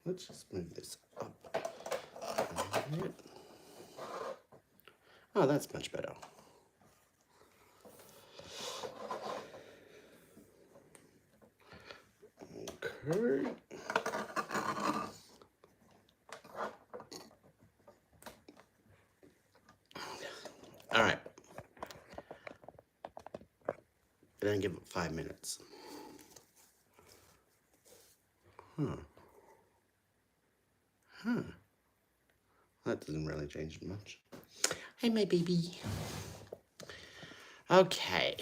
Let's just move this up a bit. Oh, that's much better. Okay. All right. Then give it 5 minutes. That doesn't really change much. Hey, my baby. Okay.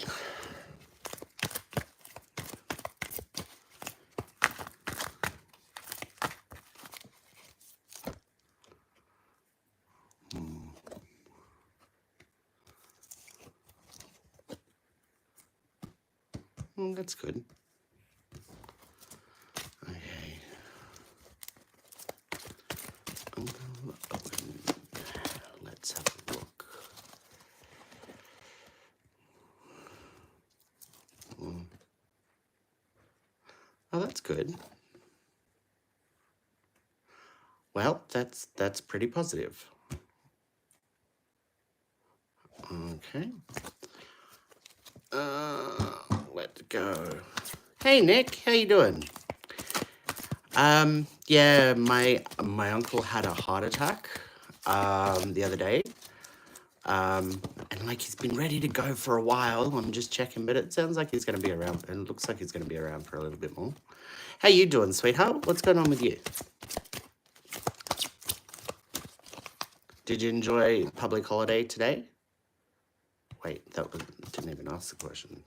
That's good. Okay. Let's have a look. Oh, that's good. Well, that's pretty positive. Okay. Let's go. Hey, Nick, how you doing? Yeah, my uncle had a heart attack the other day. And like he's been ready to go for a while. I'm just checking, but it sounds like he's going to be around. And it looks like he's going to be around for a little bit more. How you doing, sweetheart? What's going on with you? Did you enjoy public holiday today? Wait, didn't even ask the question.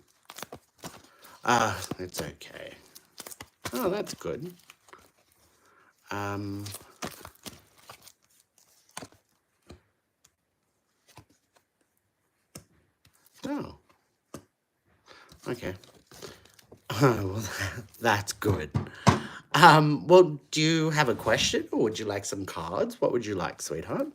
It's okay. Oh, that's good. Oh. Okay. Well, that's good. Well, do you have a question or would you like some cards? What would you like, sweetheart?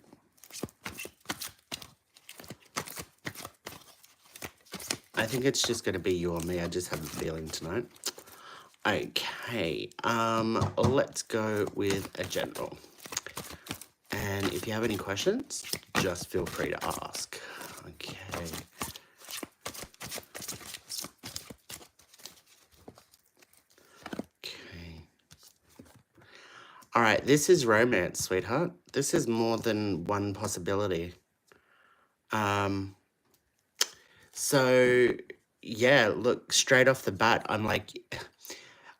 I think it's just going to be you or me. I just have a feeling tonight. Okay, let's go with a general. And if you have any questions, just feel free to ask. Okay. Okay. All right, this is romance, sweetheart. This is more than one possibility. So yeah, look, straight off the bat, I'm like,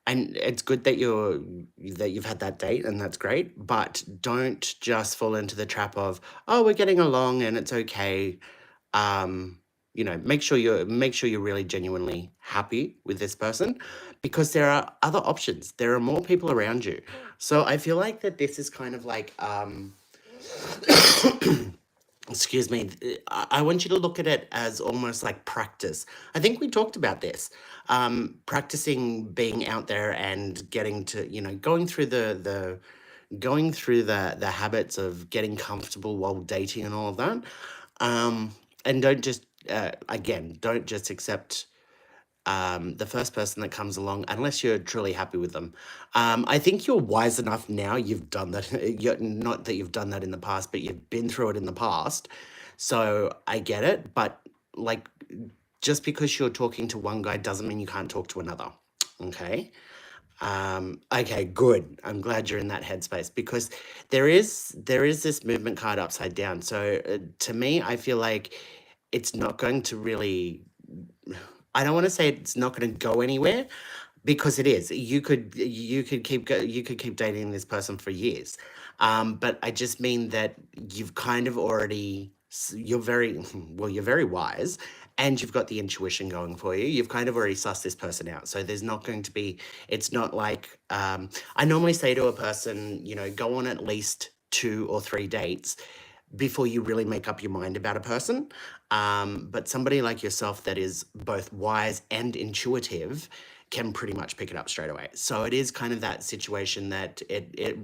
and it's good that you've had that date and that's great, but don't just fall into the trap of, oh, we're getting along and it's okay. Make sure you're really genuinely happy with this person, because there are other options. There are more people around you. So I feel like that this is kind of like excuse me, I want you to look at it as almost like practice. I think we talked about this. Practicing being out there and getting to, going through the habits of getting comfortable while dating and all of that. And don't just again, don't just accept the first person that comes along unless you're truly happy with them. I think you're wise enough now. You've done that. Not that you've done that in the past, but you've been through it in the past. So I get it. But like, just because you're talking to one guy doesn't mean you can't talk to another. Okay. Okay, good. I'm glad you're in that headspace, because there is this movement card upside down. So to me, I feel like it's not going to really, I don't want to say it's not going to go anywhere, because it is. You could keep dating this person for years, but I just mean that you've kind of already you're very well. You're very wise, and you've got the intuition going for you. You've kind of already sussed this person out, so there's not going to be. It's not like I normally say to a person, go on at least 2 or 3 dates before you really make up your mind about a person. But somebody like yourself that is both wise and intuitive can pretty much pick it up straight away. So it is kind of that situation that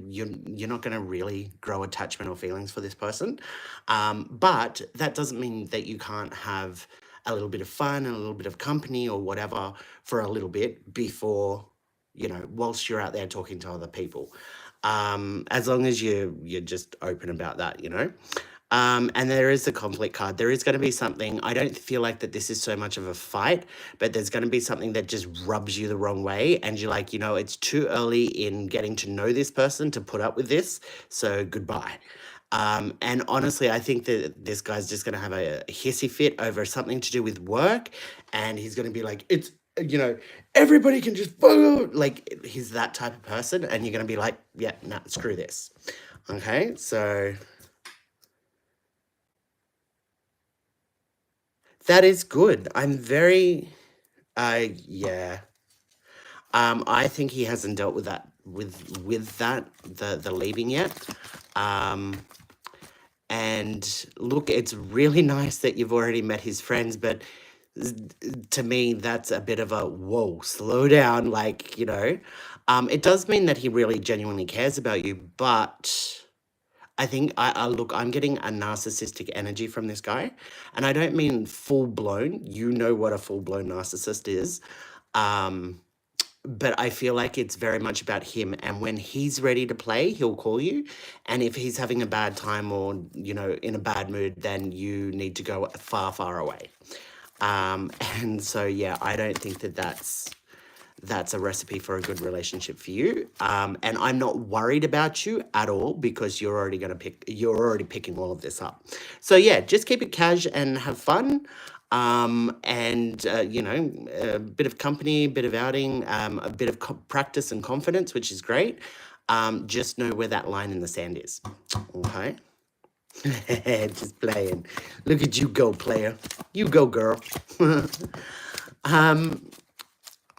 you're not going to really grow attachment or feelings for this person. But that doesn't mean that you can't have a little bit of fun and a little bit of company or whatever for a little bit before, whilst you're out there talking to other people. as long as you're just open about that, you know. And there is the conflict card. There is going to be something. I don't feel like that this is so much of a fight, but there's going to be something that just rubs you the wrong way, and you're like, you know, it's too early in getting to know this person to put up with this. So goodbye. And honestly, I think that this guy's just going to have a hissy fit over something to do with work, and he's going to be like, it's, you know, everybody can just follow. Like, he's that type of person, and you're going to be like, yeah, nah, screw this. Okay, so that is good. I'm very, yeah. I think he hasn't dealt with that with that the leaving yet. Um, and look, it's really nice that you've already met his friends, but to me, that's a bit of a whoa, slow down. Like, you know, it does mean that he really genuinely cares about you, but I think I look, I'm getting a narcissistic energy from this guy, and I don't mean full blown. You know what a full blown narcissist is. Um, but I feel like it's very much about him. And when he's ready to play, he'll call you. And if he's having a bad time or, you know, in a bad mood, then you need to go far, far away. And so, yeah, I don't think that that's a recipe for a good relationship for you. And I'm not worried about you at all because you're already picking all of this up. So yeah, just keep it cash and have fun. And you know, a bit of company, a bit of outing, a bit of practice and confidence, which is great. Just know where that line in the sand is. Okay. Just playing. Look at you go, player. You go, girl. um,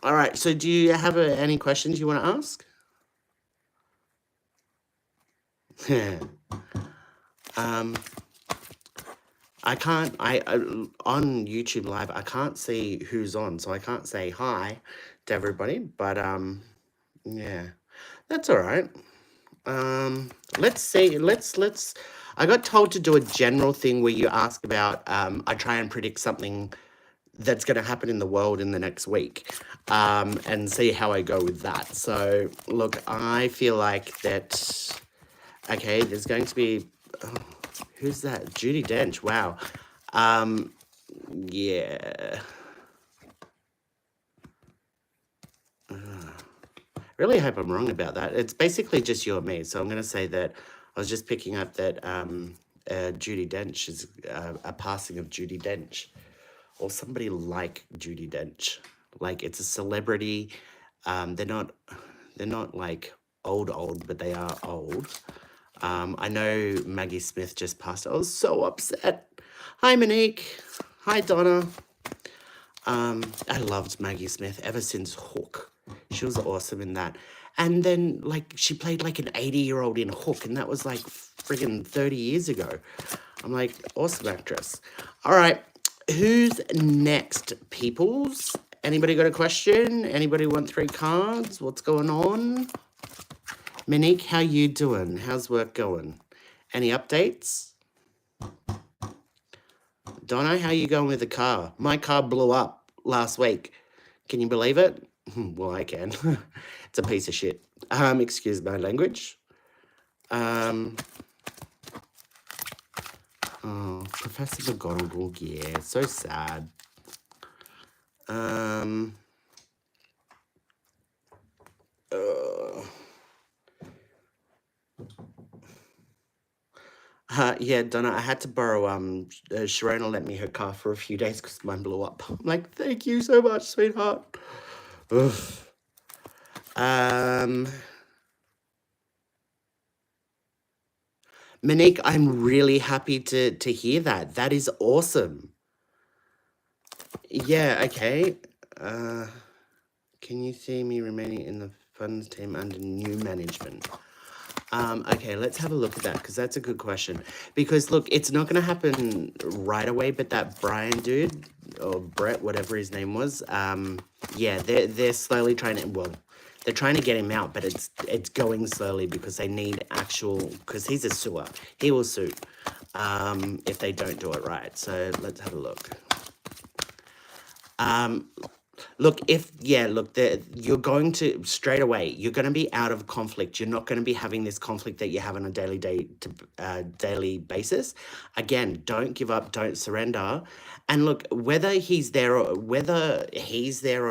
all right. So, do you have any questions you want to ask? um, I can't. I on YouTube Live, I can't see who's on, so I can't say hi to everybody. But yeah, that's all right. Let's see. Let's. I got told to do a general thing where you ask about. I try and predict something that's going to happen in the world in the next week, and see how I go with that. So look, I feel like that. Okay, there's going to be. Oh, who's that? Judi Dench. Wow. Yeah. Really hope I'm wrong about that. It's basically just you and me. So I'm going to say that I was just picking up that Judi Dench is a passing of Judi Dench, or somebody like Judi Dench. Like, it's a celebrity. They're not like old, but they are old. I know Maggie Smith just passed. I was so upset. Hi, Monique. Hi, Donna. I loved Maggie Smith ever since Hook. She was awesome in that. And then, like, she played like an 80-year-old in Hook, and that was like friggin' 30 years ago. I'm like, awesome actress. All right, who's next, peoples? Anybody got a question? Anybody want 3 cards? What's going on? Monique, how you doing? How's work going? Any updates? Donna, how you going with the car? My car blew up last week. Can you believe it? Well, I can. It's a piece of shit. Excuse my language. Oh, Professor McGonagall, yeah, so sad. Yeah, Donna, I had to borrow, Sharona lent me her car for a few days because mine blew up. I'm like, thank you so much, sweetheart. Ugh. Monique, I'm really happy to hear that. That is awesome. Yeah, okay. Can you see me remaining in the funds team under new management? Okay, let's have a look at that, because that's a good question. Because, look, it's not going to happen right away, but that Brian dude, or Brett, whatever his name was, yeah, they're slowly trying to, well, they're trying to get him out, but it's going slowly because they need actual, because he's a sewer. He will sue if they don't do it right. So let's have a look. Look, you're going to straight away. You're going to be out of conflict. You're not going to be having this conflict that you have on a daily basis. Again, don't give up. Don't surrender. And look, whether he's there or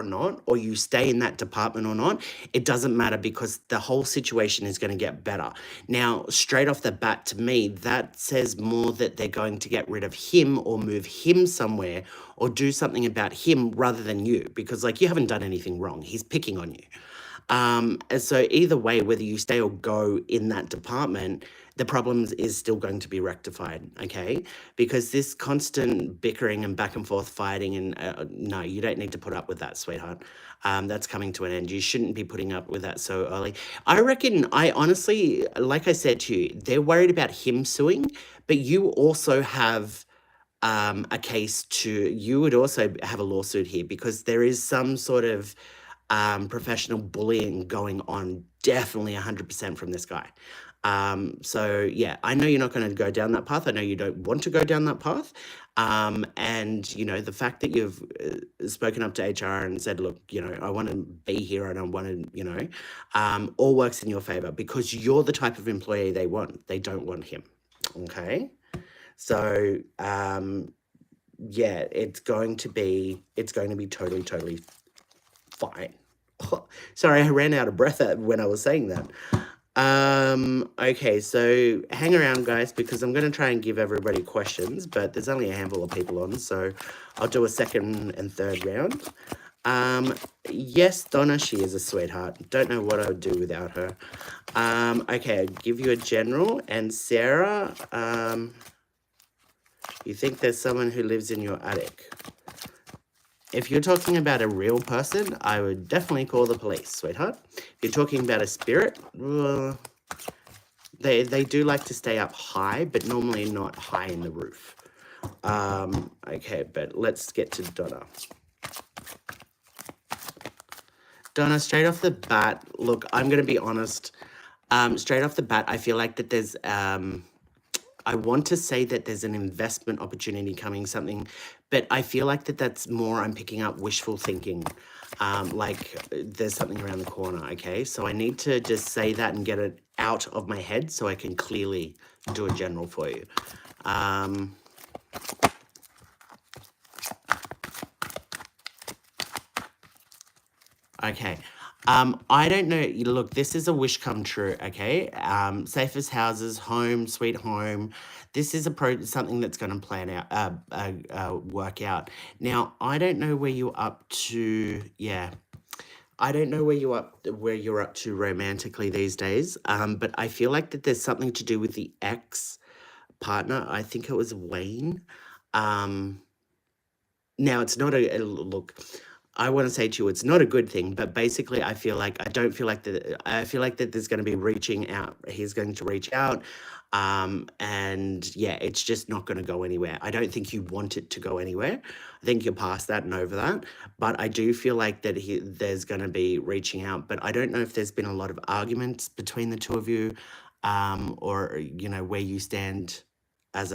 not, or you stay in that department or not, it doesn't matter because the whole situation is going to get better. Now, straight off the bat, to me, that says more that they're going to get rid of him or move him somewhere or do something about him rather than you because like you haven't done anything wrong. He's picking on you. And so either way, whether you stay or go in that department, the problems is still going to be rectified, okay? Because this constant bickering and back and forth fighting and no, you don't need to put up with that, sweetheart. That's coming to an end. You shouldn't be putting up with that so early. I honestly, like I said to you, they're worried about him suing, but you also have a case to, you would also have a lawsuit here because there is some sort of professional bullying going on, definitely 100% from this guy. So yeah, I know you're not going to go down that path. I know you don't want to go down that path. And you know, the fact that you've spoken up to HR and said, look, you know, I want to be here and I want to, you know, all works in your favor because you're the type of employee they want. They don't want him. Okay. So yeah, it's going to be totally fine. Sorry, I ran out of breath when I was saying that. Okay, so hang around, guys, because I'm going to try and give everybody questions, but there's only a handful of people on, so I'll do a second and third round. Yes, Donna, she is a sweetheart. Don't know what I would do without her. Okay, I'll give you a general, and Sarah, you think there's someone who lives in your attic. If you're talking about a real person, I would definitely call the police, sweetheart. If you're talking about a spirit, well, they do like to stay up high, but normally not high in the roof. Okay, but let's get to Donna. Donna, straight off the bat, look, I'm going to be honest. Straight off the bat, I feel like that there's... I want to say that there's an investment opportunity coming, something, but I feel like that's more, I'm picking up wishful thinking, like there's something around the corner, okay? So I need to just say that and get it out of my head so I can clearly do a general for you. Okay. I don't know. Look, this is a wish come true, okay? Safest houses, home, sweet home. This is something that's going to plan out, work out. Now, I don't know where you're up to. Yeah, I don't know where you're up to romantically these days. But I feel like that there's something to do with the ex partner. I think it was Wayne. Um, Now, it's not look. I want to say to you, it's not a good thing, but basically, I feel like I feel like that there's going to be reaching out. He's going to reach out, and yeah, it's just not going to go anywhere. I don't think you want it to go anywhere. I think you're past that and over that. But I do feel like that there's going to be reaching out. But I don't know if there's been a lot of arguments between the two of you, or you know where you stand as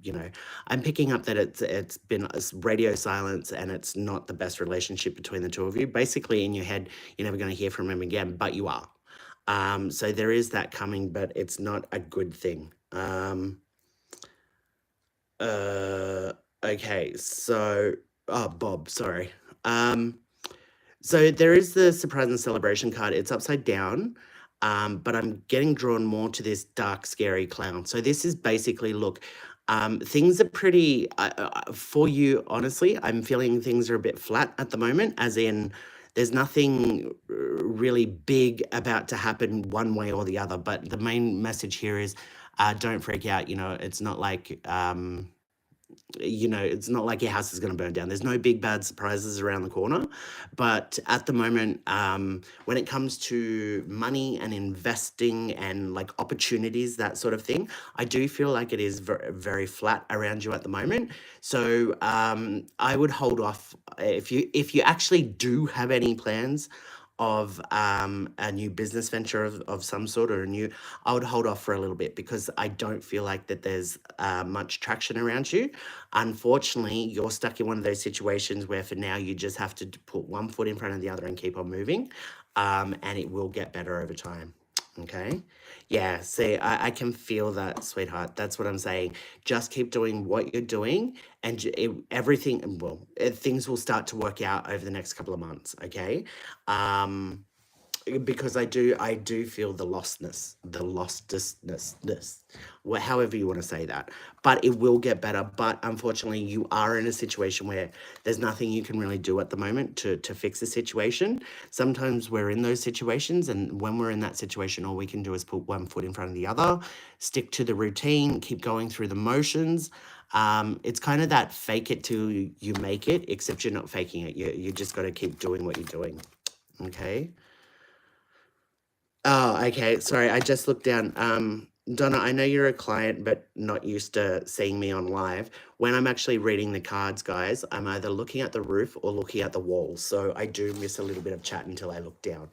you know, I'm picking up that it's been a radio silence and it's not the best relationship between the two of you. Basically, in your head, you're never going to hear from him again, but you are. So there is that coming, but it's not a good thing. Okay, so Bob, sorry. So there is the surprise and celebration card. It's upside down. But I'm getting drawn more to this dark, scary clown. So this is basically, look, things are pretty, for you, honestly, I'm feeling things are a bit flat at the moment, as in there's nothing really big about to happen one way or the other. But the main message here is don't freak out. You know, it's not like... you know, it's not like your house is going to burn down. There's no big bad surprises around the corner. But at the moment, when it comes to money and investing and like opportunities, that sort of thing, I do feel like it is very, very flat around you at the moment. So I would hold off if you actually do have any plans of a new business venture of some sort, or a new, I would hold off for a little bit because I don't feel like that there's much traction around you. Unfortunately, you're stuck in one of those situations where for now you just have to put one foot in front of the other and keep on moving, and it will get better over time. Okay. Yeah. See, I can feel that, sweetheart. That's what I'm saying. Just keep doing what you're doing, and everything, well, things will start to work out over the next couple of months. Okay. Um, because I do feel the lostness, however you want to say that, but it will get better. But unfortunately, you are in a situation where there's nothing you can really do at the moment to fix the situation. Sometimes we're in those situations, and when we're in that situation, all we can do is put one foot in front of the other, stick to the routine, keep going through the motions. It's kind of that fake it till you make it, except you're not faking it. You just got to keep doing what you're doing. Okay. Oh, okay. Sorry, I just looked down. Donna, I know you're a client, but not used to seeing me on live. When I'm actually reading the cards, guys, I'm either looking at the roof or looking at the walls. So I do miss a little bit of chat until I look down.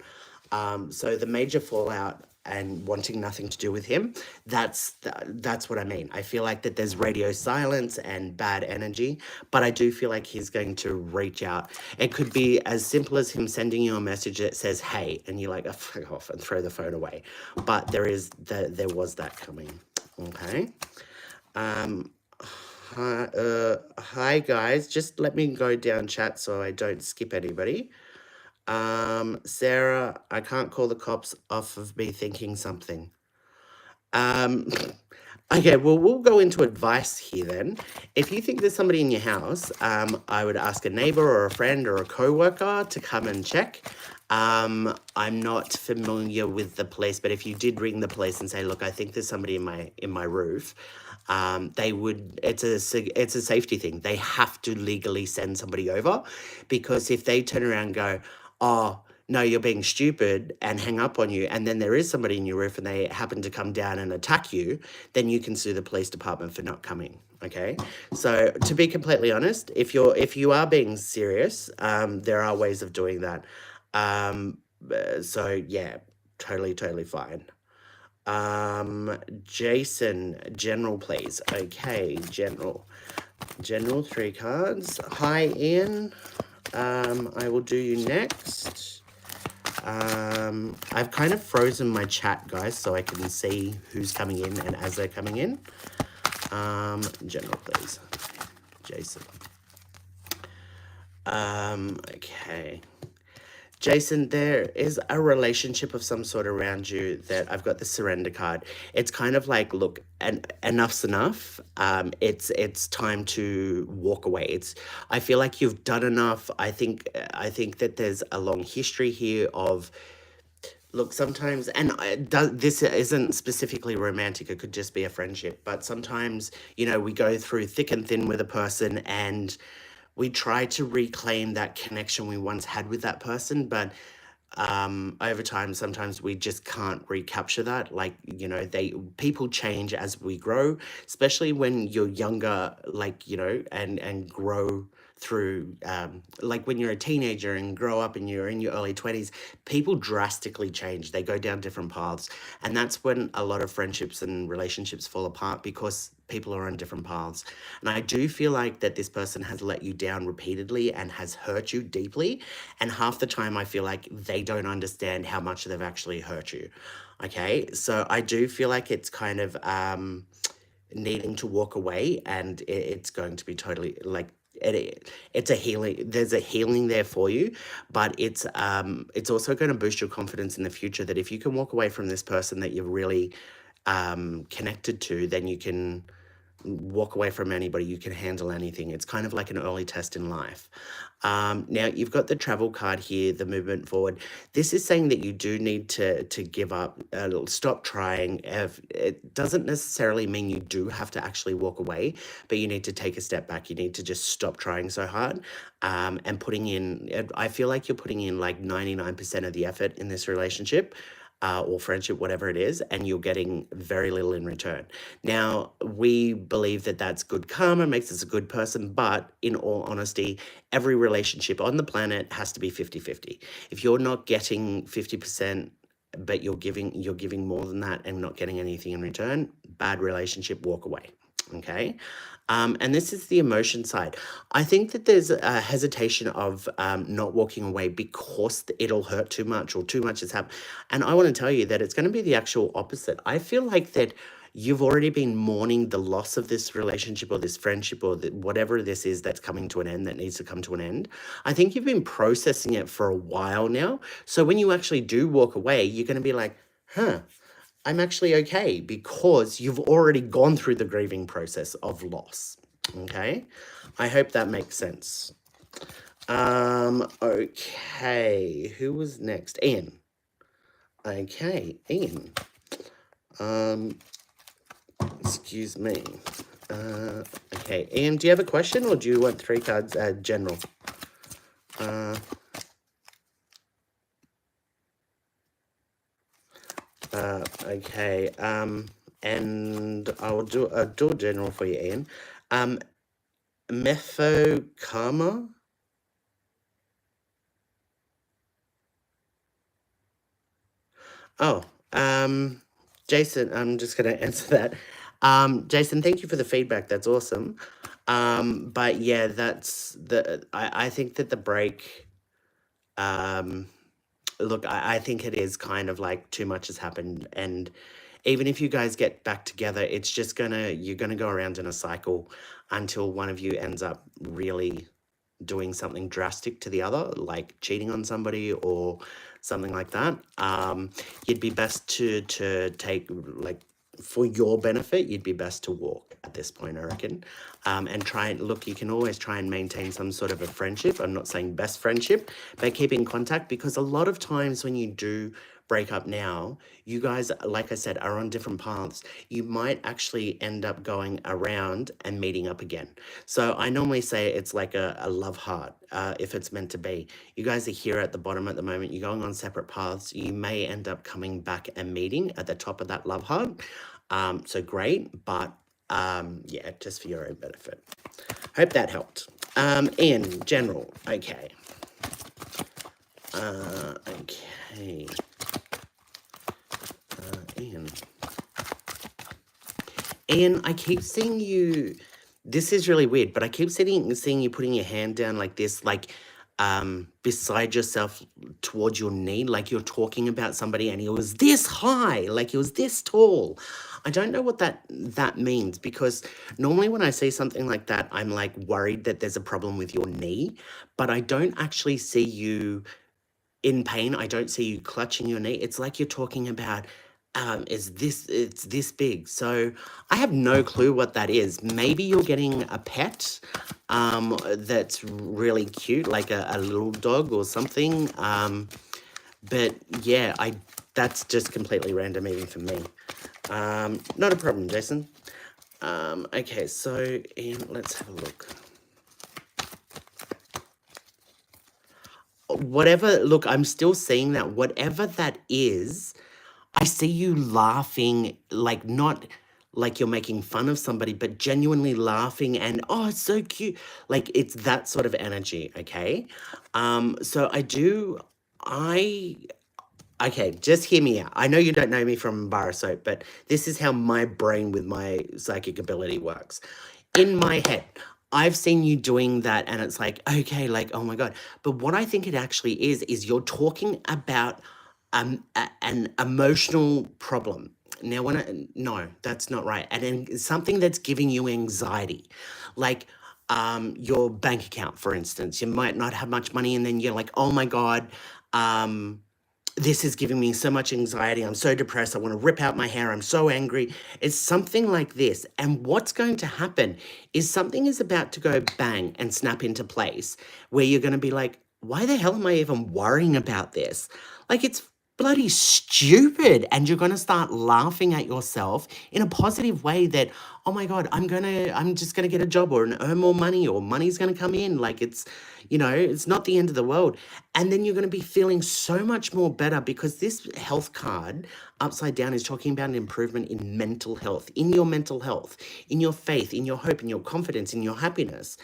So the major fallout and wanting nothing to do with him, that's what I mean. I feel like that there's radio silence and bad energy, but I do feel like he's going to reach out. It could be as simple as him sending you a message that says, "Hey," and you're like, "Oh, fuck off," and throw the phone away. But there was that coming. Okay. Um, hi guys. Just let me go down chat so I don't skip anybody. Sarah, I can't call the cops off of me thinking something. Um, okay, well, we'll go into advice here then. If you think there's somebody in your house, I would ask a neighbor or a friend or a co-worker to come and check. I'm not familiar with the police, but if you did ring the police and say, "Look, I think there's somebody in my roof," they would. It's a safety thing. They have to legally send somebody over, because if they turn around and go, "Oh, no, you're being stupid," and hang up on you, and then there is somebody in your roof and they happen to come down and attack you, then you can sue the police department for not coming. Okay, so to be completely honest, if you are being serious, there are ways of doing that. So yeah, totally fine. Jason, general, please. Okay, general, 3 cards. Hi, Ian. I will do you next. I've kind of frozen my chat, guys, so I can see who's coming in and as they're coming in. General, please. Jason. Okay. Jason, there is a relationship of some sort around you that I've got the surrender card. It's kind of like, look, enough's enough. It's time to walk away. I feel like you've done enough. I think that there's a long history here of, look, sometimes, and this isn't specifically romantic, it could just be a friendship, but sometimes, we go through thick and thin with a person and we try to reclaim that connection we once had with that person, but over time, sometimes we just can't recapture that. Like, people change as we grow, especially when you're younger, like, and grow through, like when you're a teenager and grow up and you're in your early 20s, people drastically change. They go down different paths. And that's when a lot of friendships and relationships fall apart, because people are on different paths. And I do feel like that this person has let you down repeatedly and has hurt you deeply. And half the time, I feel like they don't understand how much they've actually hurt you. Okay. So I do feel like it's kind of needing to walk away, and it's going to be totally like, it's a healing. There's a healing there for you, but it's also going to boost your confidence in the future, that if you can walk away from this person that you're really connected to, then you can walk away from anybody. You can handle anything. It's kind of like an early test in life. Now you've got the travel card here, the movement forward. This is saying that you do need to give up, stop trying. It doesn't necessarily mean you do have to actually walk away, but you need to take a step back. You need to just stop trying so hard, and putting in. I feel like you're putting in like 99% of the effort in this relationship. or friendship, whatever it is, and you're getting very little in return. Now, we believe that that's good karma, makes us a good person, but in all honesty, every relationship on the planet has to be 50-50. If you're not getting 50%, but you're giving more than that and not getting anything in return, bad relationship, walk away. Okay. And this is the emotion side. I think that there's a hesitation of not walking away because it'll hurt too much or too much has happened. And I want to tell you that it's going to be the actual opposite. I feel like that you've already been mourning the loss of this relationship or this friendship or whatever this is that's coming to an end, that needs to come to an end. I think you've been processing it for a while now. So when you actually do walk away, you're going to be like, huh, I'm actually okay, because you've already gone through the grieving process of loss. Okay, I hope that makes sense. Okay, who was next? Ian. Okay, Ian. Excuse me. Okay, Ian, do you have a question, or do you want 3 cards general? Okay, and I'll do a general for you, Ian. Mephokama? Oh, Jason, I'm just going to answer that. Jason, thank you for the feedback. That's awesome. But yeah, that's I think that the break, look, I think it is kind of like too much has happened. And even if you guys get back together, it's just you're gonna go around in a cycle until one of you ends up really doing something drastic to the other, like cheating on somebody or something like that. You'd be best to take, like, for your benefit, you'd be best to walk at this point, I reckon. And try and look, you can always try and maintain some sort of a friendship. I'm not saying best friendship, but keep in contact, because a lot of times when you do break up now, you guys, like I said, are on different paths. You might actually end up going around and meeting up again. So I normally say it's like a love heart, if it's meant to be. You guys are here at the bottom at the moment. You're going on separate paths. You may end up coming back and meeting at the top of that love heart. So great, but yeah, just for your own benefit. Hope that helped. In general, okay. Okay. Ian, I keep seeing you. This is really weird, but I keep seeing you putting your hand down like this, like beside yourself towards your knee, like you're talking about somebody and he was this high, like he was this tall. I don't know what that means, because normally when I see something like that, I'm like worried that there's a problem with your knee, but I don't actually see you in pain. I don't see you clutching your knee. It's like you're talking about it's this big. So I have no clue what that is. Maybe you're getting a pet that's really cute, like a little dog or something. But yeah, that's just completely random even for me. Not a problem, Jason. Okay, so Ian, let's have a look. Whatever, look, I'm still seeing that. Whatever that is, I see you laughing, like not like you're making fun of somebody, but genuinely laughing and, oh, it's so cute. Like it's that sort of energy, okay? So okay, just hear me out. I know you don't know me from bar of soap, but this is how my brain with my psychic ability works. In my head, I've seen you doing that and it's like, okay, like, oh my God. But what I think it actually is you're talking about an emotional problem. Now, no, that's not right. And then something that's giving you anxiety, like your bank account, for instance. You might not have much money, and then you're like, oh my God, this is giving me so much anxiety. I'm so depressed. I want to rip out my hair. I'm so angry. It's something like this. And what's going to happen is something is about to go bang and snap into place where you're going to be like, why the hell am I even worrying about this? Like bloody stupid, and you're going to start laughing at yourself in a positive way that, oh my god, I'm just going to get a job or earn more money, or money's going to come in, like it's, it's not the end of the world. And then you're going to be feeling so much more better, because this health card upside down is talking about an improvement in mental health, in your mental health, in your faith, in your hope, in your confidence, in your happiness.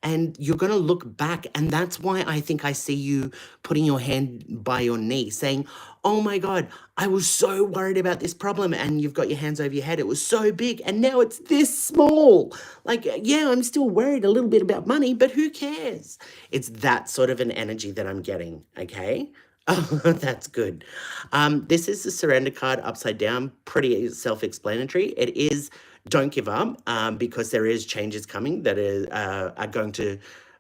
And you're going to look back, and that's why I think I see you putting your hand by your knee saying, oh my God, I was so worried about this problem. And you've got your hands over your head. It was so big, and now it's this small. Like, yeah, I'm still worried a little bit about money, but who cares? It's that sort of an energy that I'm getting, okay? Oh, that's good. This is the surrender card upside down, pretty self-explanatory. It is don't give up, because there is changes coming that are going to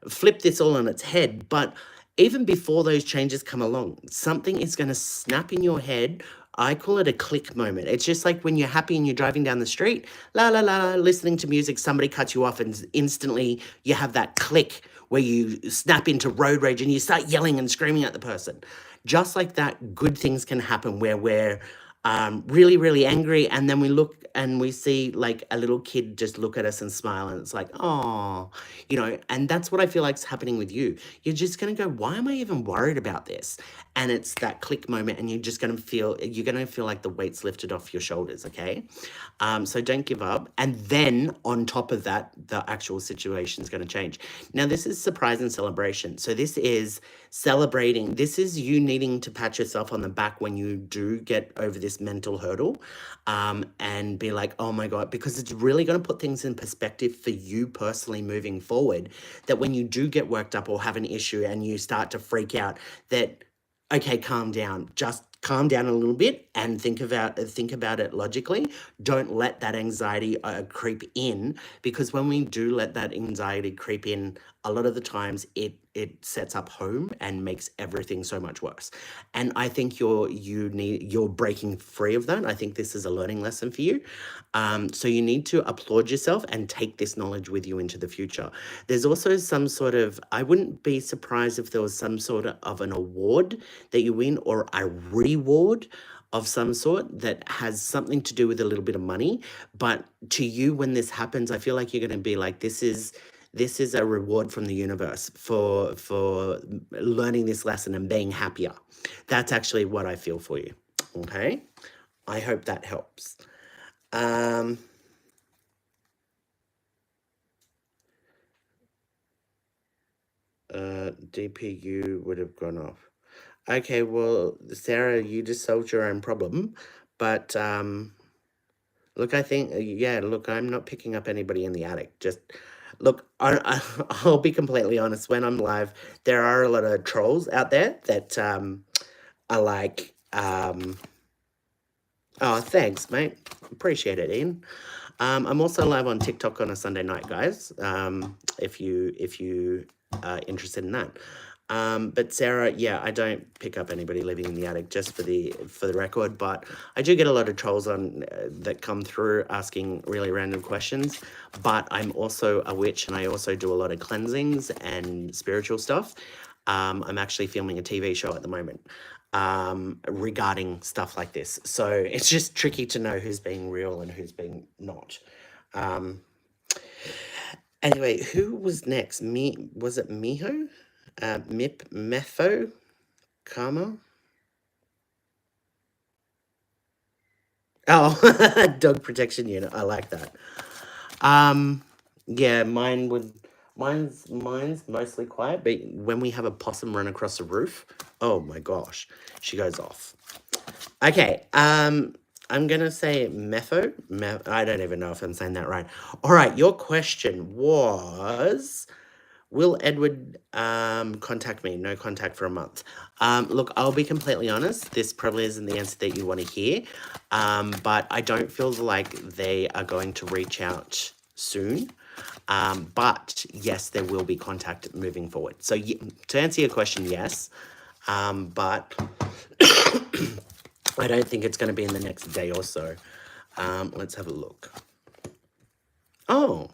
flip this all on its head. But even before those changes come along, something is going to snap in your head. I call it a click moment. It's just like when you're happy and you're driving down the street, la la la, listening to music, somebody cuts you off, and instantly you have that click where you snap into road rage and you start yelling and screaming at the person. Just like that, good things can happen where we're really, really angry, and then we look and we see like a little kid just look at us and smile, and it's like, oh, and that's what I feel like is happening with you. You're just gonna go, why am I even worried about this? And it's that click moment, and you're gonna feel like the weight's lifted off your shoulders, okay? So don't give up. And then on top of that, the actual situation is going to change. Now, this is surprise and celebration. So this is celebrating. This is you needing to pat yourself on the back when you do get over this mental hurdle, and be like, oh my God, because it's really going to put things in perspective for you personally moving forward, that when you do get worked up or have an issue and you start to freak out, that, okay, calm down. Just calm down a little bit and think about it logically. Don't let that anxiety creep in, because when we do let that anxiety creep in, a lot of the times it sets up home and makes everything so much worse. And I think you're breaking free of that. I think this is a learning lesson for you. So you need to applaud yourself and take this knowledge with you into the future. There's also some sort of, I wouldn't be surprised if there was some sort of an award that you win, or a reward of some sort that has something to do with a little bit of money. But to you, when this happens, I feel like you're going to be like, this is a reward from the universe for learning this lesson and being happier. That's actually what I feel for you. Okay, I hope that helps. DPU would have gone off. Okay, well, Sarah, you just solved your own problem. But look, I think, look, I'm not picking up anybody in the attic. Just look, I'll be completely honest. When I'm live, there are a lot of trolls out there that are like, oh, thanks, mate. Appreciate it, Ian. I'm also live on TikTok on a Sunday night, guys. If you are interested in that. But Sarah, yeah, I don't pick up anybody living in the attic, just for the record. But I do get a lot of trolls on that come through asking really random questions. But I'm also a witch, and I also do a lot of cleansings and spiritual stuff. I'm actually filming a TV show at the moment regarding stuff like this. So it's just tricky to know who's being real and who's being not. Anyway, who was next? Was it Miho? Metho? Karma? Oh, dog protection unit. I like that. Yeah, mine's mostly quiet, but when we have a possum run across the roof, oh my gosh, she goes off. Okay, I'm gonna say Metho. I don't even know if I'm saying that right. All right, your question was, will Edward contact me? No contact for a month. Look, I'll be completely honest. This probably isn't the answer that you want to hear, but I don't feel like they are going to reach out soon. But yes, there will be contact moving forward. So to answer your question, yes, but I don't think it's going to be in the next day or so. Let's have a look. Oh,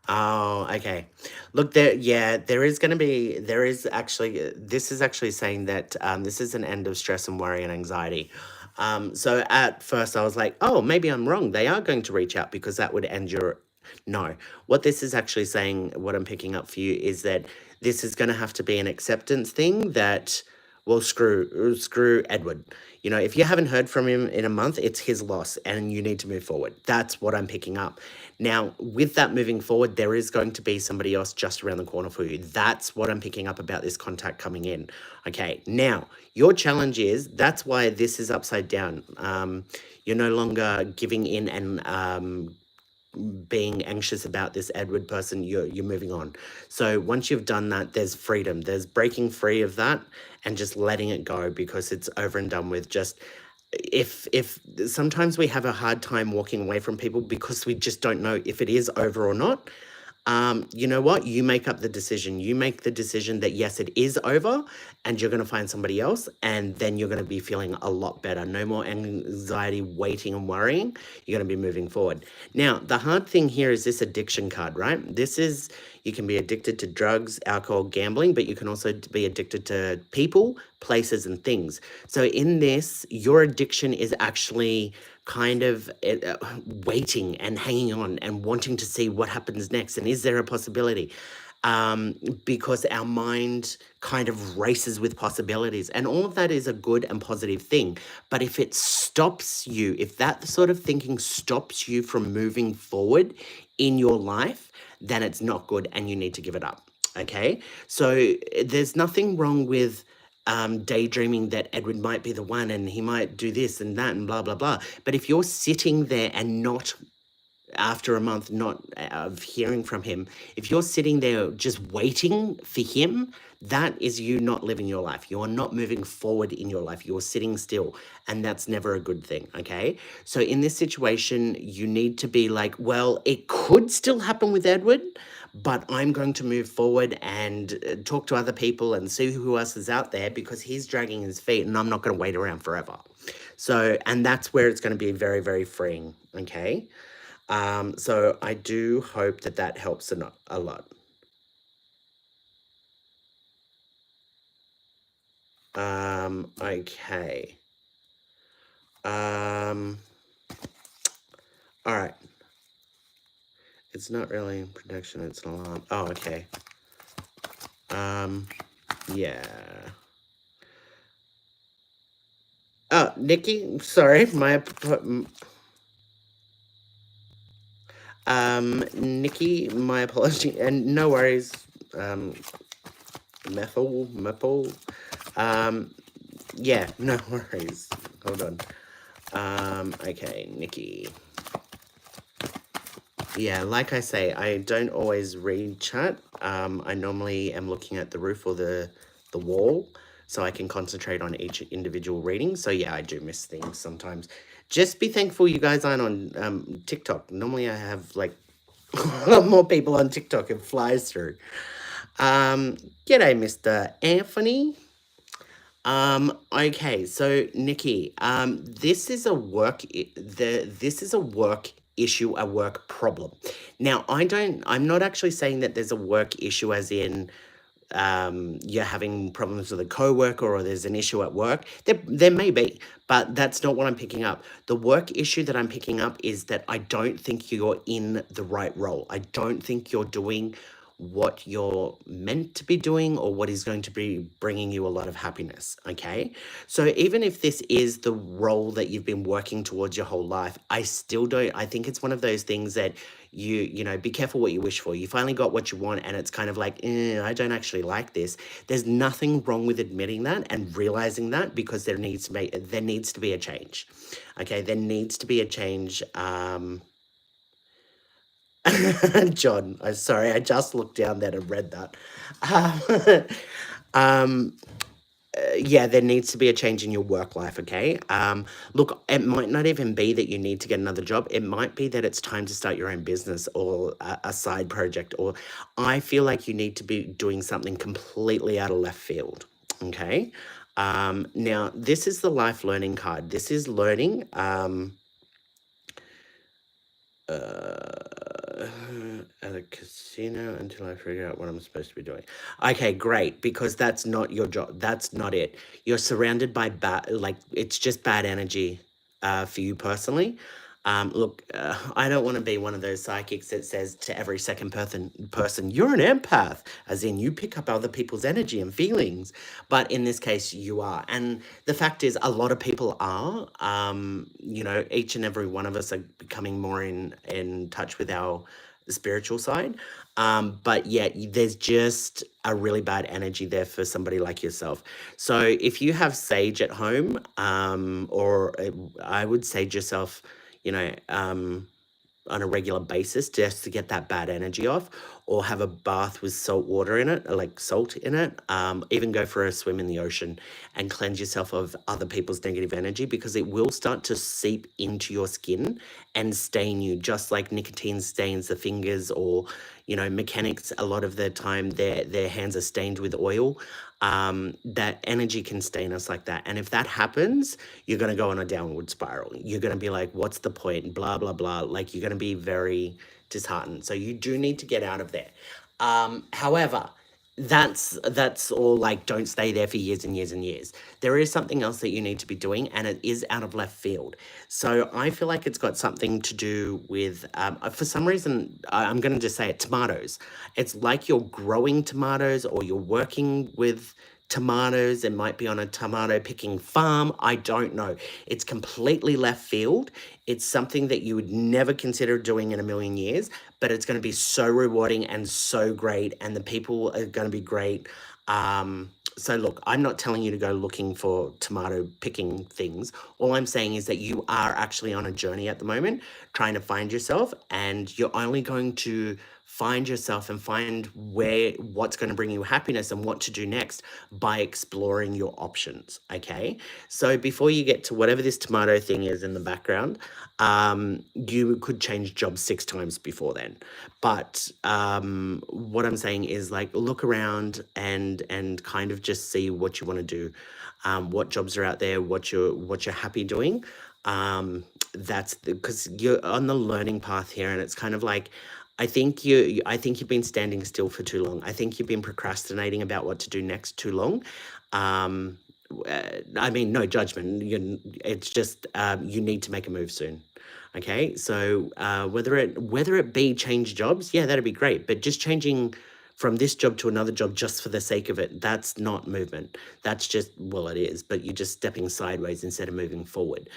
Oh, okay. Look, there is going to be, there is actually, this is actually saying that this is an end of stress and worry and anxiety. So at first I was like, oh, maybe I'm wrong. They are going to reach out because that would end your. No. What this is actually saying, what I'm picking up for you, is that this is going to have to be an acceptance thing that, well, screw Edward. You know, if you haven't heard from him in a month, it's his loss and you need to move forward. That's what I'm picking up. Now, with that moving forward, there is going to be somebody else just around the corner for you. That's what I'm picking up about this contact coming in. Okay, now, your challenge is that's why this is upside down. You're no longer giving in and being anxious about this Edward person. You're moving on. So once you've done that, there's freedom. There's breaking free of that and just letting it go because it's over and done with. Just if sometimes we have a hard time walking away from people because we just don't know if it is over or not. You know what? You make up the decision. You make the decision that yes, it is over, and you're going to find somebody else, and then you're going to be feeling a lot better. No more anxiety, waiting, and worrying. You're going to be moving forward. Now, the hard thing here is this addiction card, right? This is, you can be addicted to drugs, alcohol, gambling, but you can also be addicted to people, places, and things. So in this, your addiction is actually kind of waiting and hanging on and wanting to see what happens next and is there a possibility, because our mind kind of races with possibilities, and all of that is a good and positive thing. But if it stops you, if that sort of thinking stops you from moving forward in your life, then it's not good and you need to give it up. Okay, so there's nothing wrong with daydreaming that Edward might be the one and he might do this and that and blah, blah, blah. But if you're sitting there and not, after a month not of hearing from him, if you're sitting there just waiting for him, that is you not living your life. You're not moving forward in your life. You're sitting still, and that's never a good thing. Okay. So in this situation, you need to be like, well, it could still happen with Edward, but I'm going to move forward and talk to other people and see who else is out there because he's dragging his feet and I'm not going to wait around forever. So, and that's where it's going to be very, very freeing. Okay. So I do hope that that helps a lot. Okay. All right. It's not really protection, it's an alarm. Oh, okay. Yeah. Oh, Nikki, sorry, Nikki, my apology, and no worries. Maple. Yeah, no worries. Hold on. Okay, Nikki. Yeah, like I say, I don't always read chat. I normally am looking at the roof or the wall, so I can concentrate on each individual reading. So yeah, I do miss things sometimes. Just be thankful you guys aren't on TikTok. Normally I have like a lot more people on TikTok. It flies through. G'day, Mr. Anthony. Okay, so Nikki, this is a this is a work issue, a work problem. Now, I'm not actually saying that there's a work issue as in you're having problems with a coworker or there's an issue at work. There may be, but that's not what I'm picking up. The work issue that I'm picking up is that I don't think you're in the right role. I don't think you're doing what you're meant to be doing or what is going to be bringing you a lot of happiness. Okay, so even if this is the role that you've been working towards your whole life, I still don't, I think it's one of those things that you know, be careful what you wish for. You finally got what you want and it's kind of like, I don't actually like this. There's nothing wrong with admitting that and realizing that, because there needs to be a change. Okay, there needs to be a change. John, I'm sorry, I just looked down there and read that. Um, yeah, there needs to be a change in your work life, okay? Look, it might not even be that you need to get another job. It might be that it's time to start your own business or a side project, or I feel like you need to be doing something completely out of left field, okay? Now, this is the life learning card. This is learning. at a casino until I figure out what I'm supposed to be doing. Okay, great, because that's not your job. That's not it. You're surrounded by bad, like, it's just bad energy for you personally. Look, I don't want to be one of those psychics that says to every second person, you're an empath, as in you pick up other people's energy and feelings. But in this case, you are. And the fact is, a lot of people are. Each and every one of us are becoming more in touch with our spiritual side. But yet, there's just a really bad energy there for somebody like yourself. So if you have sage at home, I would sage yourself, you know, on a regular basis just to get that bad energy off, or have a bath with salt water in it, or like salt in it. Even go for a swim in the ocean and cleanse yourself of other people's negative energy, because it will start to seep into your skin and stain you, just like nicotine stains the fingers, or mechanics a lot of the time their hands are stained with oil. That energy can stain us like that. And if that happens, you're going to go on a downward spiral. You're going to be like, what's the point? Blah, blah, blah. Like, you're going to be very disheartened. So you do need to get out of there. However, that's all. Like, don't stay there for years and years and years. There is something else that you need to be doing, and it is out of left field. So I feel like it's got something to do with, for some reason, I'm going to just say it, tomatoes. It's like you're growing tomatoes, or you're working with tomatoes. It might be on a tomato picking farm. I don't know. It's completely left field. It's something that you would never consider doing in a million years, but it's going to be so rewarding and so great, and the people are going to be great. So look, I'm not telling you to go looking for tomato picking things. All I'm saying is that you are actually on a journey at the moment, trying to find yourself, and you're only going to find yourself and find what's going to bring you happiness and what to do next by exploring your options. Okay, so before you get to whatever this tomato thing is in the background, you could change jobs 6 times before then. But what I'm saying is, like, look around and kind of just see what you want to do, what jobs are out there, what you're happy doing. That's because you're on the learning path here, and it's kind of like, I think you've been standing still for too long. I think you've been procrastinating about what to do next too long. I mean, no judgment. It's just, you need to make a move soon. Okay, so whether it be change jobs, yeah, that'd be great. But just changing from this job to another job just for the sake of it, that's not movement. That's just, well, it is, but you're just stepping sideways instead of moving forward.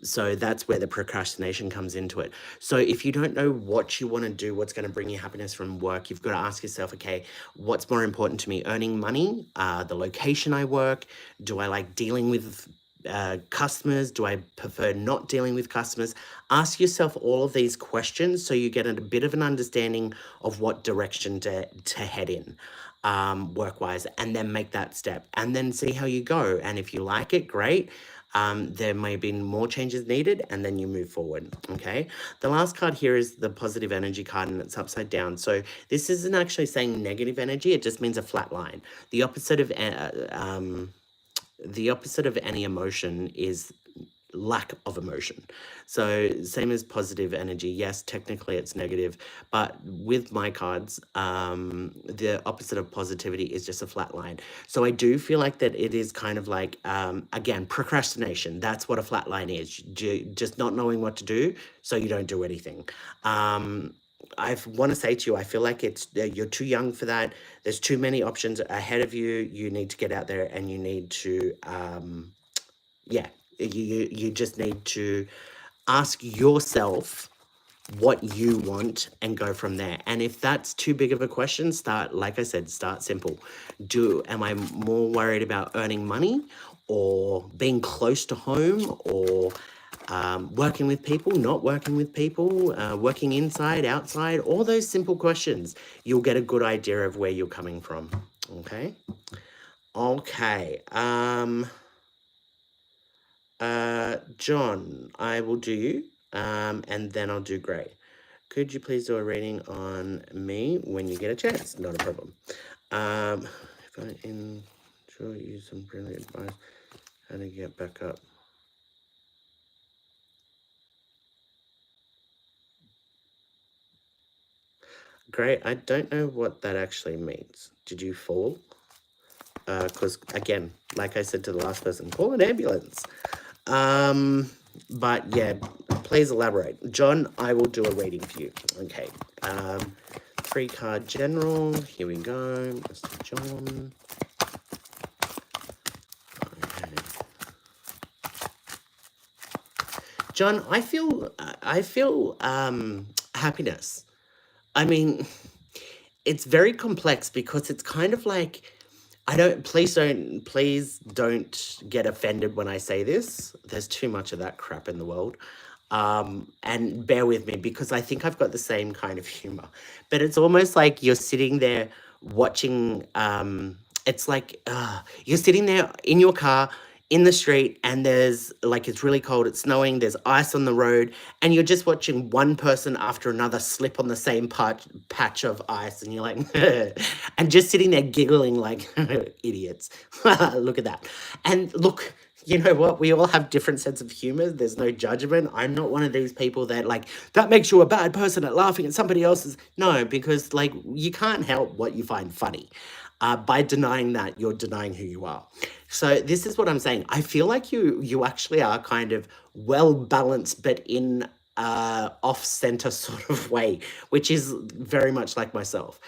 So that's where the procrastination comes into it. So if you don't know what you want to do, what's going to bring you happiness from work, you've got to ask yourself, okay, what's more important to me? Earning money, the location I work, do I like dealing with customers? Do I prefer not dealing with customers? Ask yourself all of these questions so you get a bit of an understanding of what direction to head in, work-wise, and then make that step, and then see how you go. And if you like it, great. There may be more changes needed, and then you move forward. Okay. The last card here is the positive energy card, and it's upside down. So this isn't actually saying negative energy. It just means a flat line. The opposite of any emotion is lack of emotion. So same as positive energy. Yes, technically it's negative, but with my cards, the opposite of positivity is just a flat line. So I do feel like that it is kind of like, again, procrastination. That's what a flat line is. Just not knowing what to do, so you don't do anything. I want to say to you, I feel like you're too young for that. There's too many options ahead of you. You need to get out there, and you need to, yeah, you just need to ask yourself what you want and go from there. And if that's too big of a question, like I said, start simple. Am I more worried about earning money, or being close to home, or working with people, not working with people, working inside, outside, all those simple questions? You'll get a good idea of where you're coming from. Okay. Okay. John, I will do you, and then I'll do Gray. Could you please do a reading on me when you get a chance? Not a problem. If I enjoy you some brilliant advice, how to get back up. Great. I don't know what that actually means. Did you fall? Because again, like I said to the last person, call an ambulance. Um, but yeah, please elaborate. John, I will do a reading for you. Okay. Um, 3 card general. Here we go. Mr. John. Okay. John, I feel happiness. I mean, it's very complex because it's kind of like please don't get offended when I say this. There's too much of that crap in the world. And bear with me because I think I've got the same kind of humor. But it's almost like you're sitting there watching it's like you're sitting there in your car in the street and there's like it's really cold, it's snowing, there's ice on the road, and you're just watching one person after another slip on the same patch of ice, and you're like, and just sitting there giggling like idiots. Look at that. And look, you know what? We all have different sense of humor. There's no judgment. I'm not one of these people that like that makes you a bad person at laughing at somebody else's. No, because like you can't help what you find funny. By denying that, you're denying who you are. So this is what I'm saying. I feel like you actually are kind of well balanced, but in off center sort of way, which is very much like myself.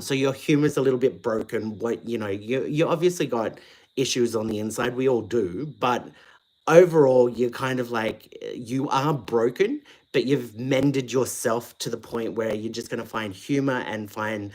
So your humor's a little bit broken. What you obviously got issues on the inside. We all do, but overall, you're kind of like you are broken, but you've mended yourself to the point where you're just going to find humor and find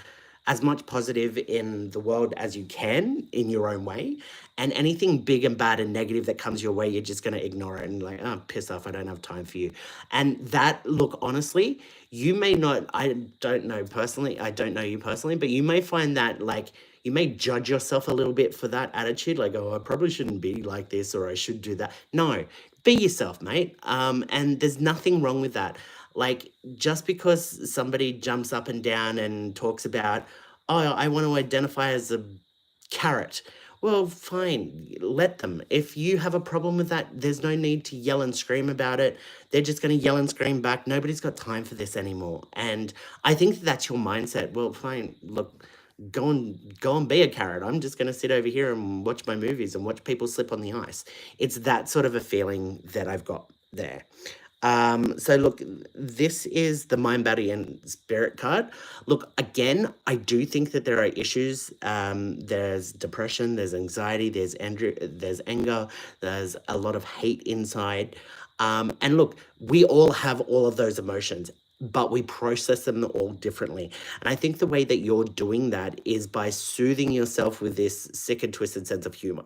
as much positive in the world as you can in your own way. And anything big and bad and negative that comes your way, you're just going to ignore it and like, oh, piss off. I don't have time for you. And that, look, honestly, you may not, I don't know personally, I don't know you personally, but you may find that like, you may judge yourself a little bit for that attitude, like, oh, I probably shouldn't be like this or I should do that. No, be yourself, mate. And there's nothing wrong with that. Like, just because somebody jumps up and down and talks about, oh, I want to identify as a carrot. Well, fine, let them. If you have a problem with that, there's no need to yell and scream about it. They're just going to yell and scream back. Nobody's got time for this anymore. And I think that's your mindset. Well, fine, look, go and be a carrot. I'm just going to sit over here and watch my movies and watch people slip on the ice. It's that sort of a feeling that I've got there. So look, this is the mind, body, and spirit card. Look, again, I do think that there are issues. There's depression, there's anxiety, there's anger, there's a lot of hate inside. And look, we all have all of those emotions, but we process them all differently. And I think the way that you're doing that is by soothing yourself with this sick and twisted sense of humor.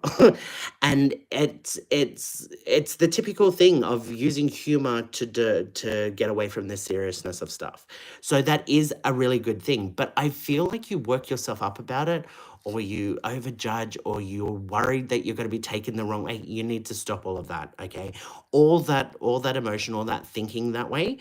And it's the typical thing of using humor to get away from the seriousness of stuff. So that is a really good thing. But I feel like you work yourself up about it, or you overjudge, or you're worried that you're going to be taken the wrong way. You need to stop all of that. Okay, all that emotion, all that thinking that way,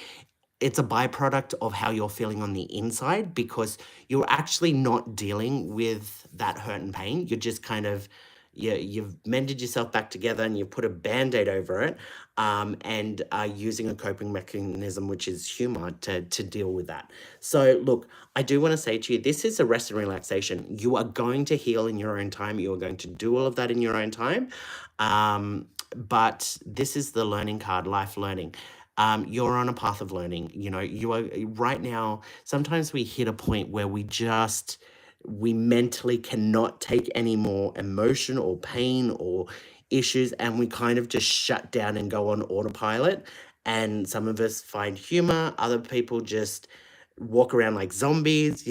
it's a byproduct of how you're feeling on the inside, because you're actually not dealing with that hurt and pain. You're just kind of you've mended yourself back together and you've put a band-aid over it, and are using a coping mechanism, which is humor, to deal with that. So look, I do want to say to you, this is a rest and relaxation. You are going to heal in your own time. You are going to do all of that in your own time. But this is the learning card, life learning. You're on a path of learning. You are right now. Sometimes we hit a point where we mentally cannot take any more emotion or pain or issues, and we kind of just shut down and go on autopilot. And some of us find humor, other people just walk around like zombies.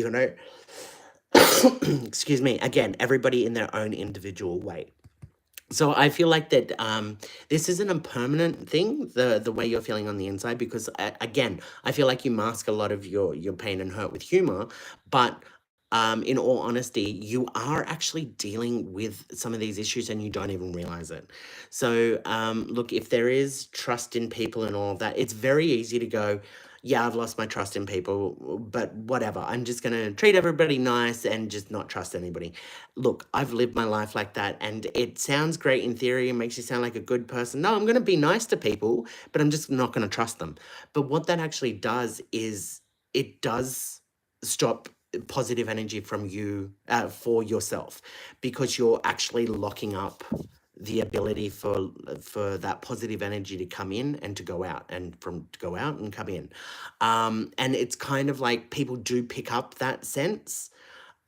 Excuse me. Again, everybody in their own individual way. So I feel like that this isn't a permanent thing, the way you're feeling on the inside, because again, I feel like you mask a lot of your pain and hurt with humor, but in all honesty, you are actually dealing with some of these issues and you don't even realize it. So look, if there is trust in people and all of that, it's very easy to go, yeah, I've lost my trust in people, but whatever. I'm just going to treat everybody nice and just not trust anybody. Look, I've lived my life like that, and it sounds great in theory and makes you sound like a good person. No, I'm going to be nice to people, but I'm just not going to trust them. But what that actually does is it does stop positive energy from you for yourself, because you're actually locking up the ability for that positive energy to come in and to go out, and from to go out and come in. And it's kind of like people do pick up that sense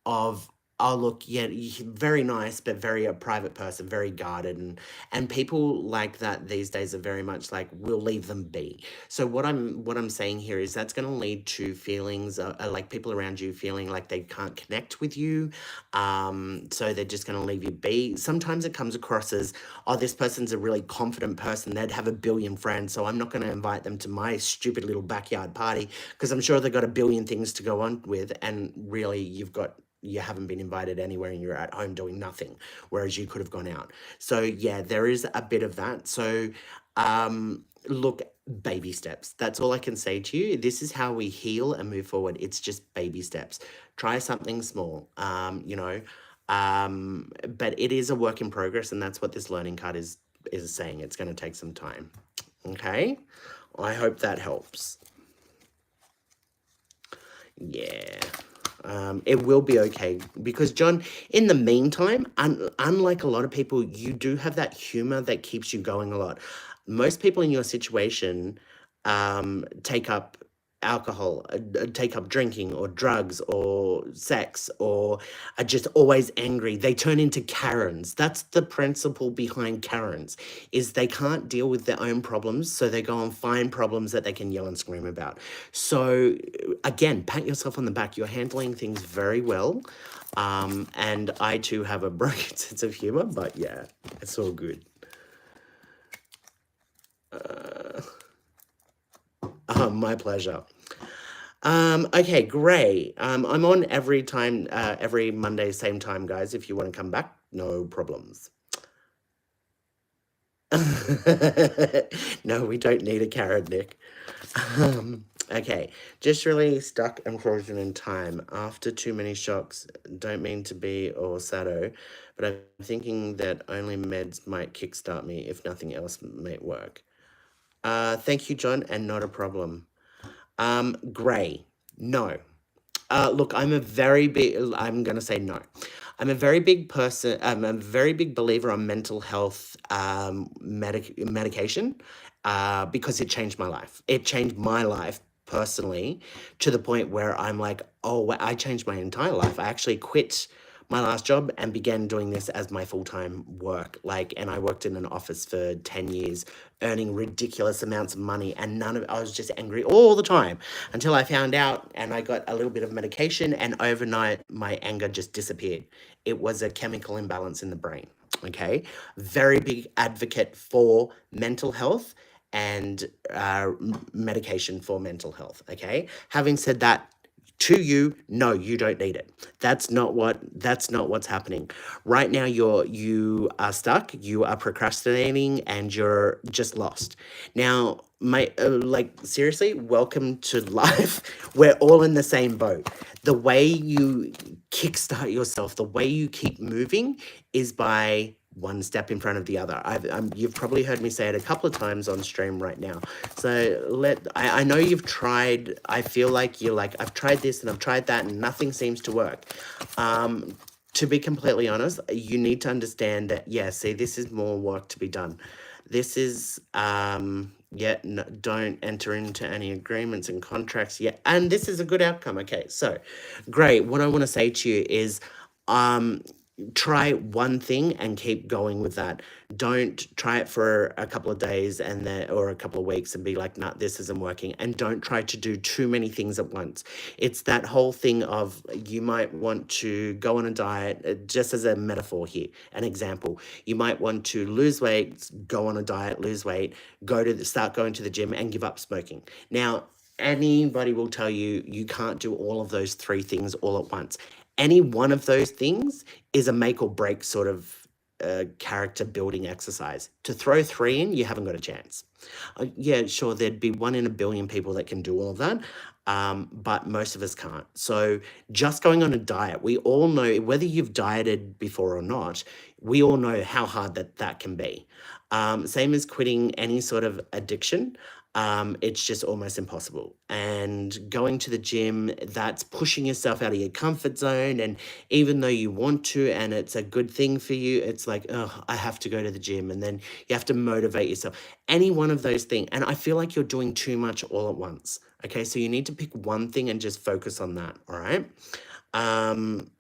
of, oh look, yeah, very nice, but very a private person, very guarded, and people like that these days are very much like, we'll leave them be. So what I'm saying here is that's going to lead to feelings like people around you feeling like they can't connect with you, so they're just going to leave you be. Sometimes it comes across as, oh, this person's a really confident person, they'd have a billion friends, so I'm not going to invite them to my stupid little backyard party because I'm sure they've got a billion things to go on with, and really you haven't been invited anywhere and you're at home doing nothing, whereas you could have gone out. So yeah, there is a bit of that. So look, baby steps. That's all I can say to you. This is how we heal and move forward. It's just baby steps. Try something small, but it is a work in progress, and that's what this learning card is saying. It's going to take some time. Okay, I hope that helps. Yeah. It will be okay, because John, in the meantime, unlike a lot of people, you do have that humor that keeps you going a lot. Most people in your situation take up alcohol, take up drinking or drugs or sex, or are just always angry. They turn into Karens. That's the principle behind Karens, is they can't deal with their own problems, so they go and find problems that they can yell and scream about. So again, pat yourself on the back. You're handling things very well. And I too have a broken sense of humor, but yeah, it's all good. My pleasure. Okay, great. I'm on every time, every Monday, same time, guys. If you want to come back, no problems. No, we don't need a carrot, Nick. Okay, just really stuck and frozen in time. After too many shocks, don't mean to be all sado, but I'm thinking that only meds might kickstart me if nothing else might work. Thank you, John, and not a problem. Gray, no. Look, I'm going to say no. I'm a very big person. I'm a very big believer on mental health medication because it changed my life. It changed my life personally to the point where I'm like, oh, I changed my entire life. I actually quit my last job and began doing this as my full-time work. And I worked in an office for 10 years, earning ridiculous amounts of money, and I was just angry all the time until I found out and I got a little bit of medication, and overnight my anger just disappeared. It was a chemical imbalance in the brain. Okay. Very big advocate for mental health and medication for mental health. Okay. Having said that, to you, no, you don't need it. That's not what's happening right now. You are stuck, you are procrastinating, and you're just lost. Now, seriously, welcome to life. We're all in the same boat. The way you kickstart yourself, the way you keep moving, is by one step in front of the other. You've probably heard me say it a couple of times on stream right now. So I know you've tried. I feel like you're like, I've tried this and I've tried that and nothing seems to work. To be completely honest, you need to understand that, yeah, see, this is more work to be done. This is, don't enter into any agreements and contracts yet. And this is a good outcome. Okay, so great. What I want to say to you is, try one thing and keep going with that. Don't try it for a couple of days or a couple of weeks and be like, nah, this isn't working. And don't try to do too many things at once. It's that whole thing of, you might want to go on a diet, just as a metaphor here, an example. You might want to lose weight, go on a diet, lose weight, start going to the gym and give up smoking. Now, anybody will tell you, you can't do all of those three things all at once. Any one of those things is a make or break sort of character building exercise. To throw three in, you haven't got a chance. Yeah, sure, there'd be 1 in a billion people that can do all of that, but most of us can't. So just going on a diet, we all know, whether you've dieted before or not, we all know how hard that can be. Same as quitting any sort of addiction. It's just almost impossible. And going to the gym, that's pushing yourself out of your comfort zone. And even though you want to, and it's a good thing for you, it's like, oh, I have to go to the gym. And then you have to motivate yourself. Any one of those things. And I feel like you're doing too much all at once. Okay. So you need to pick one thing and just focus on that. All right. Um,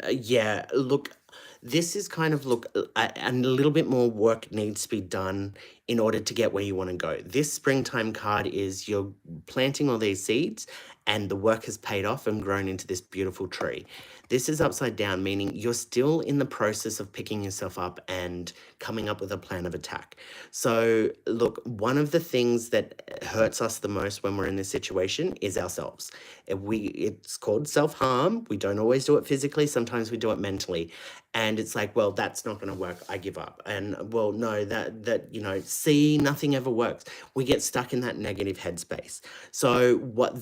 yeah, look, this is kind of and a little bit more work needs to be done in order to get where you want to go. This springtime card is you're planting all these seeds and the work has paid off and grown into this beautiful tree. This is upside down, meaning you're still in the process of picking yourself up and coming up with a plan of attack. So, look, one of the things that hurts us the most when we're in this situation is ourselves. It's called self-harm. We don't always do it physically, sometimes we do it mentally. And it's like, well, that's not going to work. I give up. And well, no, see, nothing ever works. We get stuck in that negative headspace. So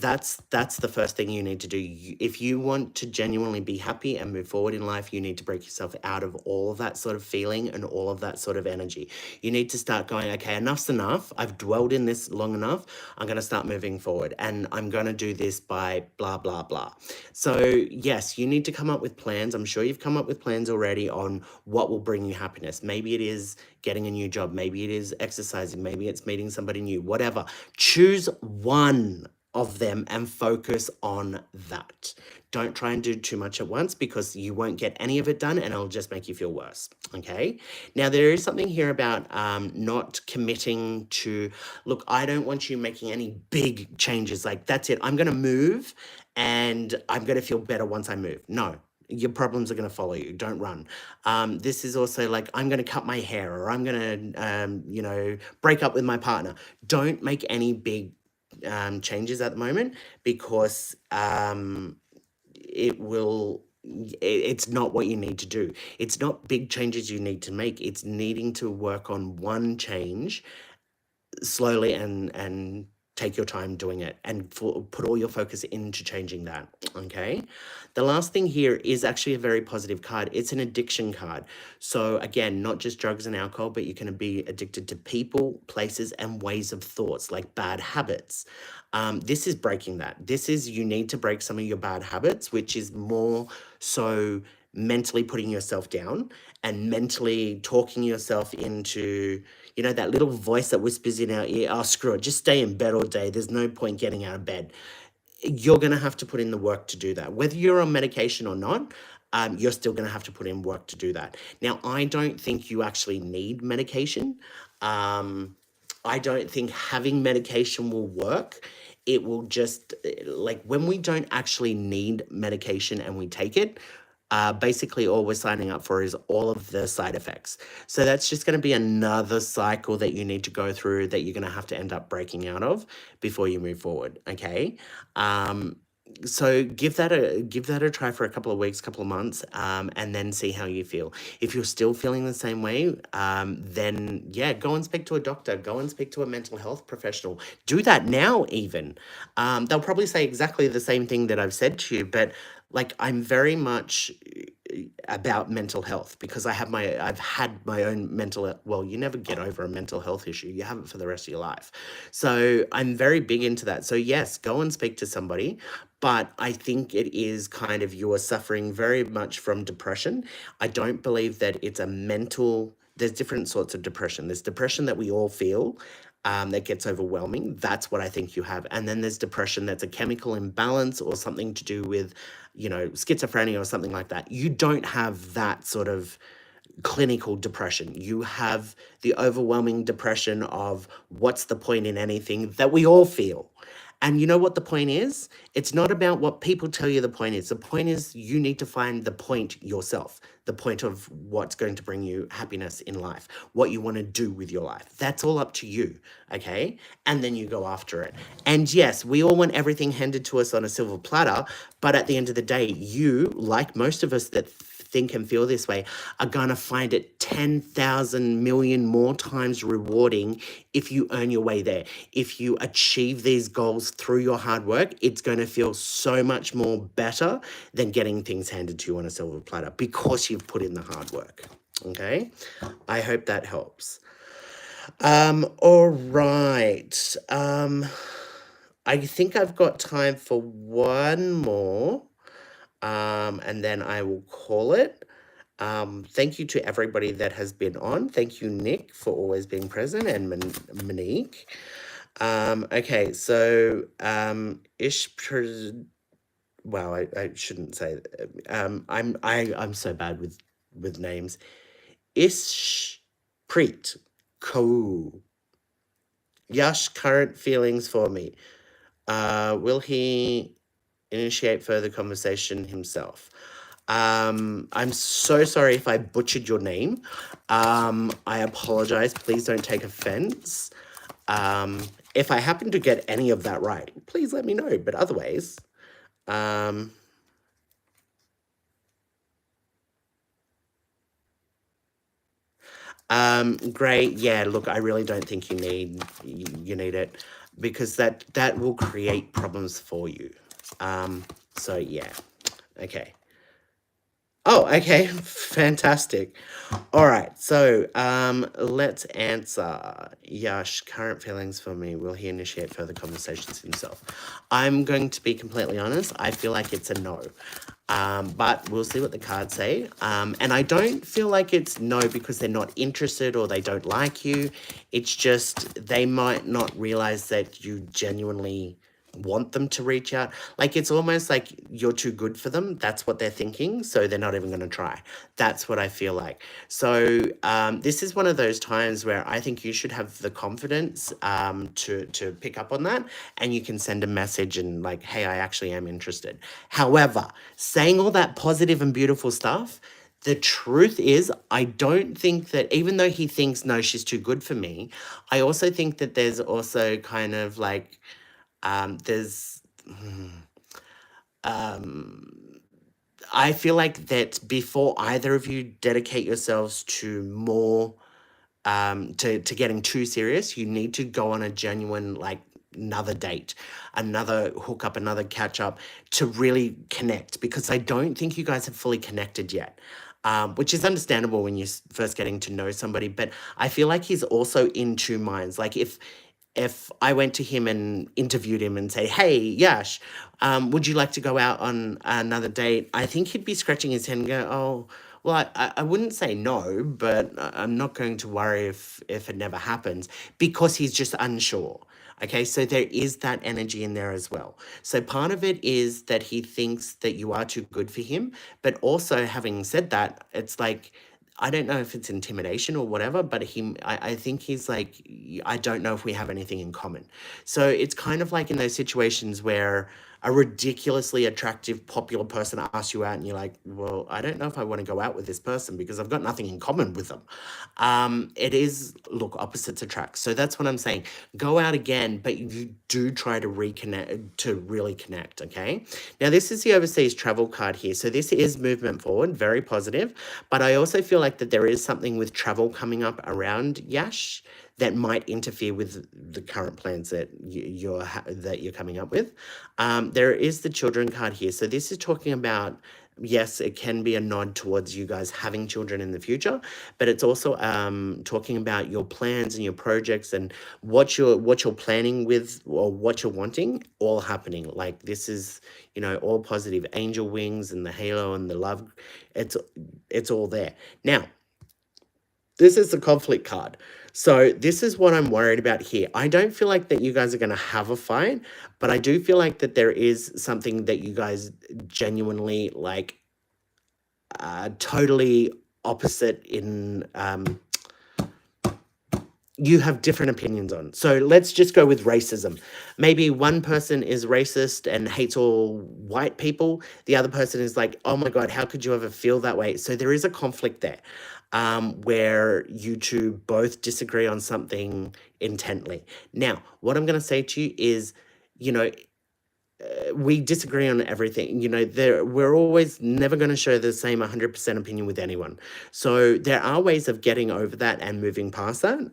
that's the first thing you need to do. If you want to genuinely be happy and move forward in life, you need to break yourself out of all of that sort of feeling and all of that sort of energy. You need to start going, okay, enough's enough. I've dwelled in this long enough. I'm going to start moving forward and I'm going to do this by blah, blah, blah. So yes, you need to come up with plans. I'm sure you've come up with plans already on what will bring you happiness. Maybe it is getting a new job. Maybe it is exercising. Maybe it's meeting somebody new, whatever. Choose one of them and focus on that. Don't try and do too much at once because you won't get any of it done and it'll just make you feel worse. Okay. Now, there is something here about not committing to, look, I don't want you making any big changes. Like, that's it. I'm going to move and I'm going to feel better once I move. No, your problems are going to follow you. Don't run. This is also like, I'm going to cut my hair or I'm going to, break up with my partner. Don't make any big changes at the moment because it's not what you need to do. It's not big changes you need to make. It's needing to work on one change slowly and take your time doing it and put all your focus into changing that. Okay. The last thing here is actually a very positive card. It's an addiction card. So again, not just drugs and alcohol, but you can be addicted to people, places, and ways of thoughts, like bad habits. This is breaking that. This is, you need to break some of your bad habits, which is more so mentally putting yourself down and mentally talking yourself into, that little voice that whispers in our ear, oh, screw it, just stay in bed all day. There's no point getting out of bed. You're going to have to put in the work to do that. Whether you're on medication or not, you're still going to have to put in work to do that. Now, I don't think you actually need medication. I don't think having medication will work. It will just, like, when we don't actually need medication and we take it, basically all we're signing up for is all of the side effects. So that's just going to be another cycle that you need to go through that you're going to have to end up breaking out of before you move forward. Okay. So give that a try for a couple of weeks, couple of months, and then see how you feel. If you're still feeling the same way, then yeah, go and speak to a doctor, go and speak to a mental health professional. Do that now even. They'll probably say exactly the same thing that I've said to you, but like, I'm very much about mental health because I've had my own well, you never get over a mental health issue. You have it for the rest of your life. So I'm very big into that. So yes, go and speak to somebody, but I think it is kind of, you are suffering very much from depression. I don't believe that it's a mental, there's different sorts of depression. There's depression that we all feel, that gets overwhelming. That's what I think you have. And then there's depression that's a chemical imbalance or something to do with, schizophrenia or something like that. You don't have that sort of clinical depression. You have the overwhelming depression of what's the point in anything that we all feel. And you know what the point is? It's not about what people tell you the point is. The point is you need to find the point yourself, the point of what's going to bring you happiness in life, what you want to do with your life. That's all up to you, okay? And then you go after it. And yes, we all want everything handed to us on a silver platter, but at the end of the day, you, like most of us that think and feel this way, are going to find it 10,000 million more times rewarding if you earn your way there. If you achieve these goals through your hard work, it's going to feel so much more better than getting things handed to you on a silver platter because you've put in the hard work. Okay, I hope that helps. All right. I think I've got time for one more. And then I will call it. Thank you to everybody that has been on. Thank you, Nick, for always being present, and Monique. Okay, so wow, I shouldn't say. I'm so bad with names. Ishpreet Kaur. Yash, current feelings for me. Will he initiate further conversation himself? I'm so sorry if I butchered your name. I apologize. Please don't take offense. If I happen to get any of that right, please let me know. But otherwise, great. Yeah, look, I really don't think you need it, because that will create problems for you. So yeah. Okay. Oh, okay. Fantastic. All right. So, let's answer Yash. Current feelings for me. Will he initiate further conversations himself? I'm going to be completely honest. I feel like it's a no. But we'll see what the cards say. And I don't feel like it's no because they're not interested or they don't like you. It's just they might not realize that you genuinely want them to reach out. Like, it's almost like you're too good for them. That's what they're thinking. So they're not even going to try. That's what I feel like. So this is one of those times where I think you should have the confidence to pick up on that, and you can send a message and like, hey, I actually am interested. However, saying all that positive and beautiful stuff, the truth is, I don't think that, even though he thinks, no, she's too good for me, I also think that there's also kind of like, there's, I feel like that before either of you dedicate yourselves to more, to getting too serious, you need to go on a genuine, like, another date, another hookup, another catch up, to really connect, because I don't think you guys have fully connected yet. Which is understandable when you're first getting to know somebody, but I feel like he's also in two minds. Like, if I went to him and interviewed him and say, "Hey, Yash, would you like to go out on another date?" I think he'd be scratching his head and go, "Oh, well, I wouldn't say no, but I'm not going to worry if it never happens," because he's just unsure. Okay, so there is that energy in there as well. So part of it is that he thinks that you are too good for him, but also, having said that, it's like, I don't know if it's intimidation or whatever, but I think he's like, I don't know if we have anything in common." So it's kind of like in those situations where a ridiculously attractive, popular person asks you out, and you're like, well, I don't know if I want to go out with this person because I've got nothing in common with them. It is, look, opposites attract. So that's what I'm saying. Go out again, but you do try to reconnect, to really connect, okay? Now, this is the overseas travel card here. So this is movement forward, very positive. But I also feel like that there is something with travel coming up around Yash that might interfere with the current plans that you're coming up with. There is the children card here. So this is talking about, yes, it can be a nod towards you guys having children in the future, but it's also talking about your plans and your projects and what you're planning with, or what you're wanting, all happening. Like, this is, all positive. Angel wings and the halo and the love. It's all there. Now, this is the conflict card. So this is what I'm worried about here. I don't feel like that you guys are going to have a fight, but I do feel like that there is something that you guys genuinely like, totally opposite in, you have different opinions on. So let's just go with racism. Maybe one person is racist and hates all white people. The other person is like, oh my God, how could you ever feel that way? So there is a conflict there, where you two both disagree on something intently. Now, what I'm going to say to you is, you know, we disagree on everything. We're always never going to share the same 100% opinion with anyone. So there are ways of getting over that and moving past that.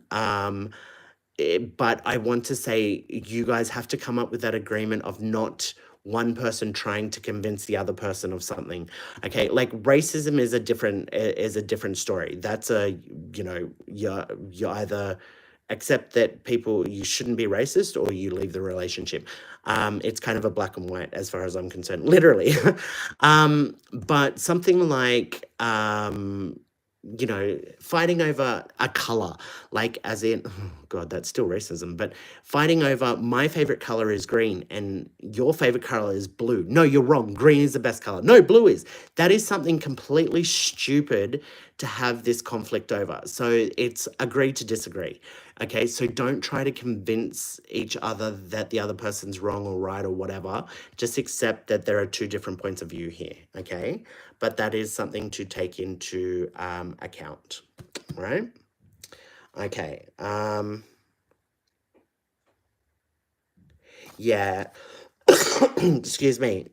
But I want to say, you guys have to come up with that agreement of not one person trying to convince the other person of something. Okay, like racism is a different story. That's a, you know, you either accept that people, you shouldn't be racist, or you leave the relationship. It's kind of a black and white as far as I'm concerned, literally. But something like you know, fighting over a color, like as in, oh God, that's still racism, but fighting over my favorite color is green and your favorite color is blue. No, you're wrong. Green is the best color. No, blue is. That is something completely stupid to have this conflict over. So it's agree to disagree. Okay, so don't try to convince each other that the other person's wrong or right or whatever. Just accept that there are two different points of view here. Okay, but that is something to take into account, right? Okay. Yeah. Excuse me.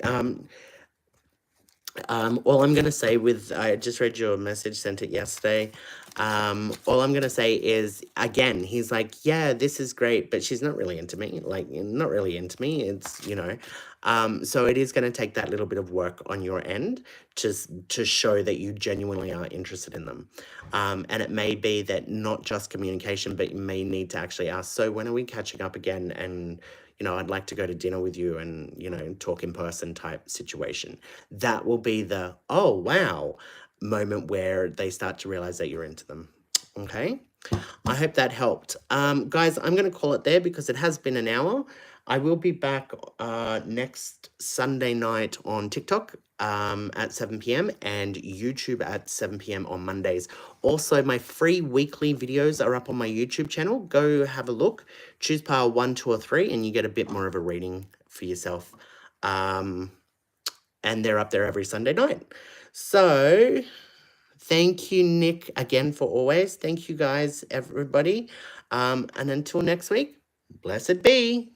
All I'm gonna say with, I just read your message, sent it yesterday. All I'm gonna say is, again, he's like, yeah, this is great, but she's not really into me. Like, not really into me. It's, you know, so it is gonna take that little bit of work on your end to show that you genuinely are interested in them. And it may be that not just communication, but you may need to actually ask, so when are we catching up again? And you know, I'd like to go to dinner with you and, you know, talk in person type situation. That will be the, oh, wow moment where they start to realize that you're into them. Okay. I hope that helped. Guys, I'm going to call it there because it has been an hour. I will be back next Sunday night on TikTok at 7 p.m. and YouTube at 7 p.m. on Mondays. Also, my free weekly videos are up on my YouTube channel. Go have a look. Choose pile 1, 2, or 3, and you get a bit more of a reading for yourself. And they're up there every Sunday night. So thank you, Nick, again for always. Thank you guys, everybody. And until next week, blessed be.